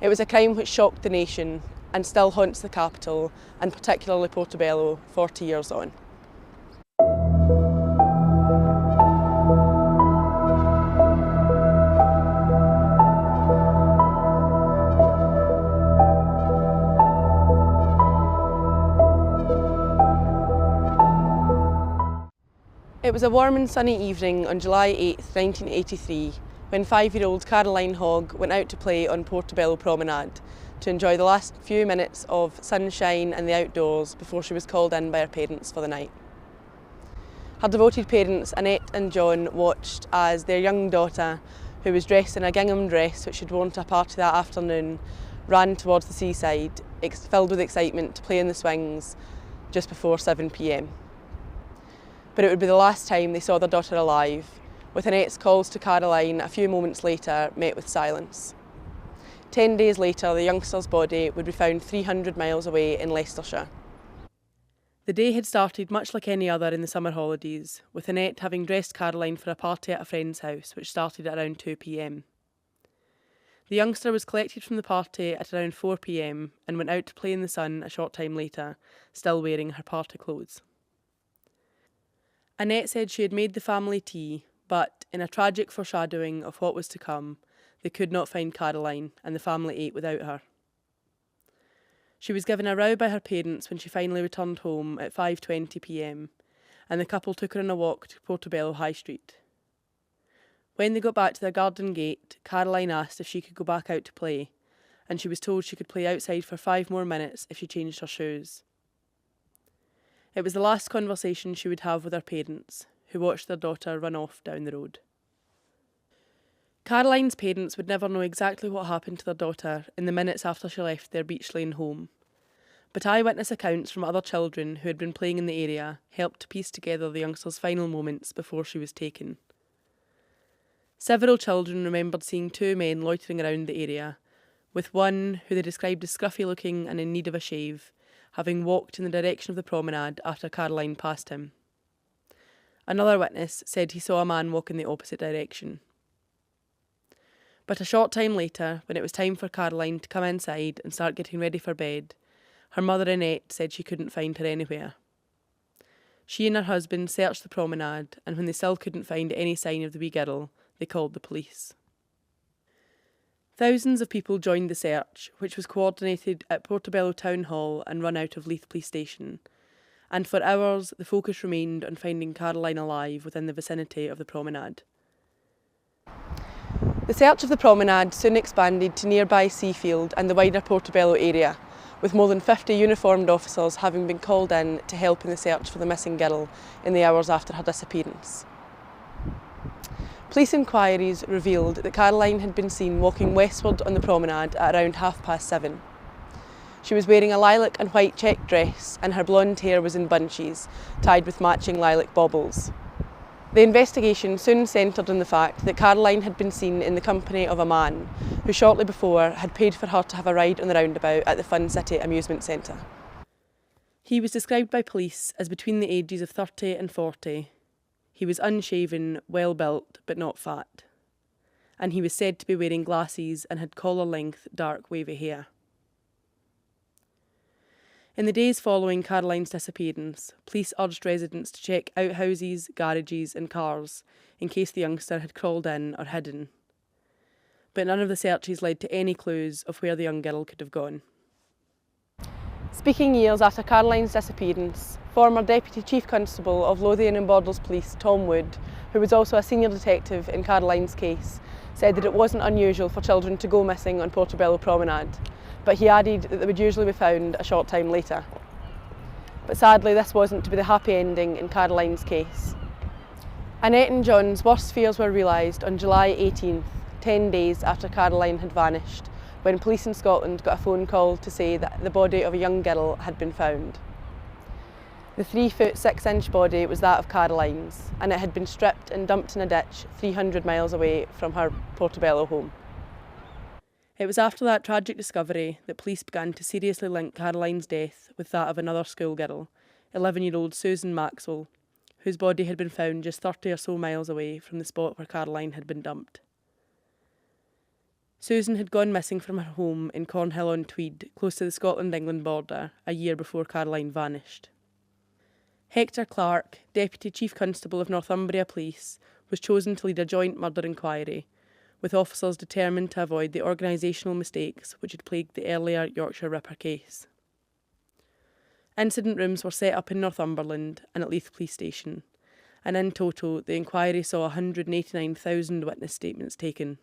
It was a crime which shocked the nation and still haunts the capital, and particularly Portobello, 40 years on. It was a warm and sunny evening on July 8, 1983, when 5-year-old Caroline Hogg went out to play on Portobello Promenade to enjoy the last few minutes of sunshine and the outdoors before she was called in by her parents for the night. Her devoted parents, Annette and John, watched as their young daughter, who was dressed in a gingham dress which she'd worn to a party that afternoon, ran towards the seaside, filled with excitement to play in the swings just before 7 p.m. But it would be the last time they saw their daughter alive, with Annette's calls to Caroline a few moments later met with silence. 10 days later, the youngster's body would be found 300 miles away in Leicestershire. The day had started much like any other in the summer holidays, with Annette having dressed Caroline for a party at a friend's house, which started at around 2 p.m. The youngster was collected from the party at around 4 p.m. and went out to play in the sun a short time later, still wearing her party clothes. Annette said she had made the family tea, but, in a tragic foreshadowing of what was to come, they could not find Caroline, and the family ate without her. She was given a row by her parents when she finally returned home at 5:20 p.m, and the couple took her on a walk to Portobello High Street. When they got back to their garden gate, Caroline asked if she could go back out to play, and she was told she could play outside for 5 more minutes if she changed her shoes. It was the last conversation she would have with her parents, who watched their daughter run off down the road. Caroline's parents would never know exactly what happened to their daughter in the minutes after she left their Beach Lane home, but eyewitness accounts from other children who had been playing in the area helped to piece together the youngster's final moments before she was taken. Several children remembered seeing 2 men loitering around the area, with one, who they described as scruffy-looking and in need of a shave, having walked in the direction of the promenade after Caroline passed him. Another witness said he saw a man walk in the opposite direction. But a short time later, when it was time for Caroline to come inside and start getting ready for bed, her mother Annette said she couldn't find her anywhere. She and her husband searched the promenade, and when they still couldn't find any sign of the wee girl, they called the police. Thousands of people joined the search, which was coordinated at Portobello Town Hall and run out of Leith Police Station, and for hours the focus remained on finding Caroline alive within the vicinity of the promenade. The search of the promenade soon expanded to nearby Seafield and the wider Portobello area, with more than 50 uniformed officers having been called in to help in the search for the missing girl in the hours after her disappearance. Police inquiries revealed that Caroline had been seen walking westward on the promenade at around 7:30. She was wearing a lilac and white check dress, and her blonde hair was in bunches, tied with matching lilac baubles. The investigation soon centred on the fact that Caroline had been seen in the company of a man who shortly before had paid for her to have a ride on the roundabout at the Fun City amusement centre. He was described by police as between the ages of 30 and 40. He was unshaven, well-built, but not fat. And he was said to be wearing glasses and had collar-length, dark, wavy hair. In the days following Caroline's disappearance, police urged residents to check outhouses, garages and cars in case the youngster had crawled in or hidden. But none of the searches led to any clues of where the young girl could have gone. Speaking years after Caroline's disappearance, former Deputy Chief Constable of Lothian and Borders Police Tom Wood, who was also a senior detective in Caroline's case, said that it wasn't unusual for children to go missing on Portobello Promenade, but he added that they would usually be found a short time later. But sadly, this wasn't to be the happy ending in Caroline's case. Annette and John's worst fears were realised on July 18th, 10 days after Caroline had vanished, when police in Scotland got a phone call to say that the body of a young girl had been found. The 3-foot 6-inch body was that of Caroline's, and it had been stripped and dumped in a ditch 300 miles away from her Portobello home. It was after that tragic discovery that police began to seriously link Caroline's death with that of another schoolgirl, 11-year-old Susan Maxwell, whose body had been found just 30 or so miles away from the spot where Caroline had been dumped. Susan had gone missing from her home in Cornhill-on-Tweed, close to the Scotland-England border, a year before Caroline vanished. Hector Clark, Deputy Chief Constable of Northumbria Police, was chosen to lead a joint murder inquiry, with officers determined to avoid the organisational mistakes which had plagued the earlier Yorkshire Ripper case. Incident rooms were set up in Northumberland and at Leith Police Station, and in total the inquiry saw 189,000 witness statements taken.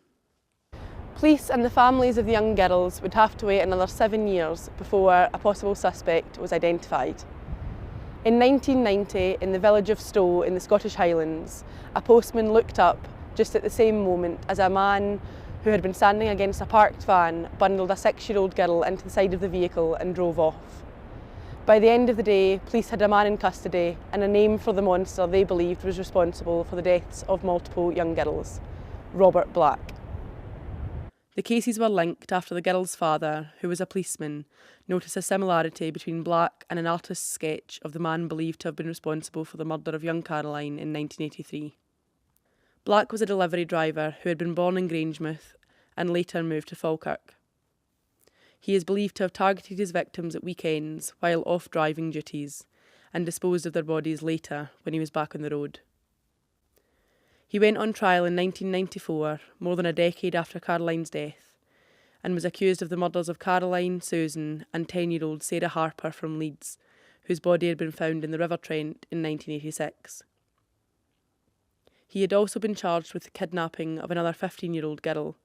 Police and the families of the young girls would have to wait another 7 years before a possible suspect was identified. In 1990, in the village of Stow in the Scottish Highlands, a postman looked up just at the same moment as a man who had been standing against a parked van bundled a 6-year-old girl into the side of the vehicle and drove off. By the end of the day, police had a man in custody and a name for the monster they believed was responsible for the deaths of multiple young girls: Robert Black. The cases were linked after the girl's father, who was a policeman, noticed a similarity between Black and an artist's sketch of the man believed to have been responsible for the murder of young Caroline in 1983. Black was a delivery driver who had been born in Grangemouth and later moved to Falkirk. He is believed to have targeted his victims at weekends while off driving duties and disposed of their bodies later when he was back on the road. He went on trial in 1994, more than a decade after Caroline's death, and was accused of the murders of Caroline, Susan and 10-year-old Sarah Harper from Leeds, whose body had been found in the River Trent in 1986. He had also been charged with the kidnapping of another 15-year-old girl.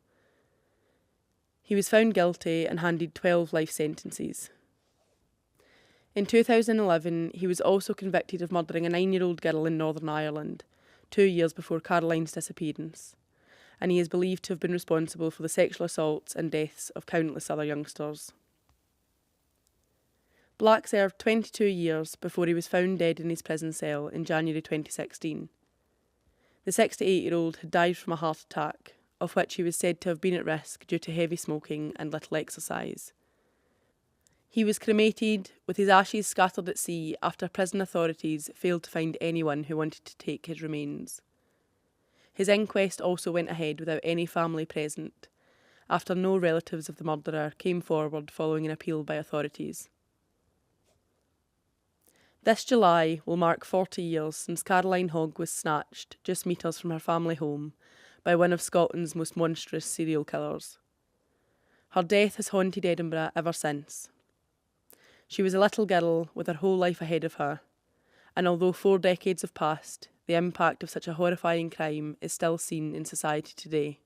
He was found guilty and handed 12 life sentences. In 2011, he was also convicted of murdering a 9-year-old girl in Northern Ireland, 2 years before Caroline's disappearance, and he is believed to have been responsible for the sexual assaults and deaths of countless other youngsters. Black served 22 years before he was found dead in his prison cell in January 2016. The 68-year-old had died from a heart attack, of which he was said to have been at risk due to heavy smoking and little exercise. He was cremated, with his ashes scattered at sea after prison authorities failed to find anyone who wanted to take his remains. His inquest also went ahead without any family present, after no relatives of the murderer came forward following an appeal by authorities. This July will mark 40 years since Caroline Hogg was snatched just metres from her family home by one of Scotland's most monstrous serial killers. Her death has haunted Edinburgh ever since. She was a little girl with her whole life ahead of her, and although 4 decades have passed, the impact of such a horrifying crime is still seen in society today.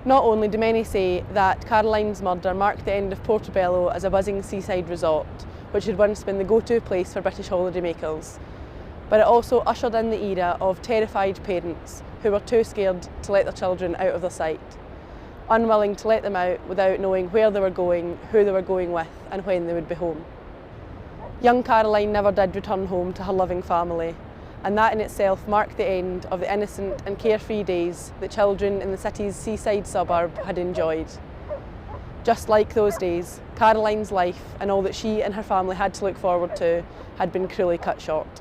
Not only do many say that Caroline's murder marked the end of Portobello as a buzzing seaside resort, which had once been the go-to place for British holidaymakers, but it also ushered in the era of terrified parents who were too scared to let their children out of their sight, unwilling to let them out without knowing where they were going, who they were going with and when they would be home. Young Caroline never did return home to her loving family, and that in itself marked the end of the innocent and carefree days that children in the city's seaside suburb had enjoyed. Just like those days, Caroline's life and all that she and her family had to look forward to had been cruelly cut short.